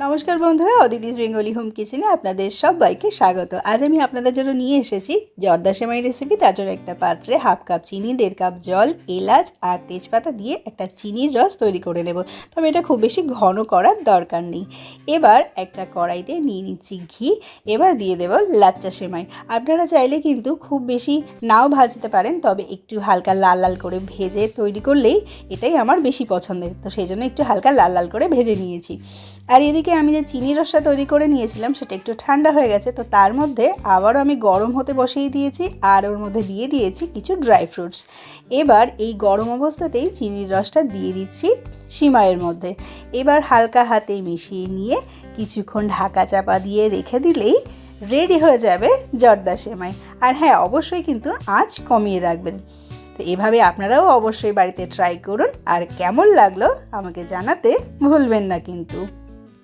নমস্কার বন্ধুরা, Aditi's Bengali home কিচেনে আপনাদের সবাইকে স্বাগত। আজ আমি আপনাদের জন্য নিয়ে এসেছি জর্দা সেমাই রেসিপি। তার জন্য একটা পাত্রে 1/2 কাপ চিনি, 1.5 কাপ জল, এলাচ আর তেজপাতা দিয়ে একটা চিনির রস তৈরি করে নেব। তবে এটা খুব বেশি ঘন করার দরকার নেই। এবার একটা কড়াইতে নিয়ে নিচ্ছি ঘি। এবার দিয়ে দেব লাচ্চা সেমাই। আপনারা চাইলে কিন্তু খুব বেশি নাও ভাজতে পারেন, তবে একটু হালকা লাল লাল করে ভেজে তৈরি করলেই এটাই আমার বেশি পছন্দের। তো সেই জন্য একটু হালকা লাল লাল করে ভেজে নিয়েছি। আর এদিকে আমি যে চিনির রসটা তৈরি করে নিয়েছিলাম সেটা একটু ঠান্ডা হয়ে গেছে। তো তার মধ্যে আবারও আমি গরম হতে বসিয়ে দিয়েছি আর ওর মধ্যে দিয়ে দিয়েছি কিছু ড্রাই ফ্রুটস। এবার এই গরম অবস্থাতেই চিনির রসটা দিয়ে দিচ্ছি সিমাইয়ের মধ্যে। এবার হালকা হাতে মিশিয়ে নিয়ে কিছুক্ষণ ঢাকা চাপা দিয়ে রেখে দিলেই রেডি হয়ে যাবে জর্দা সেমাই। আর হ্যাঁ, অবশ্যই কিন্তু আঁচ কমিয়ে রাখবেন। তো এভাবে আপনারাও অবশ্যই বাড়িতে ট্রাই করুন, আর কেমন লাগলো আমাকে জানাতে ভুলবেন না কিন্তু।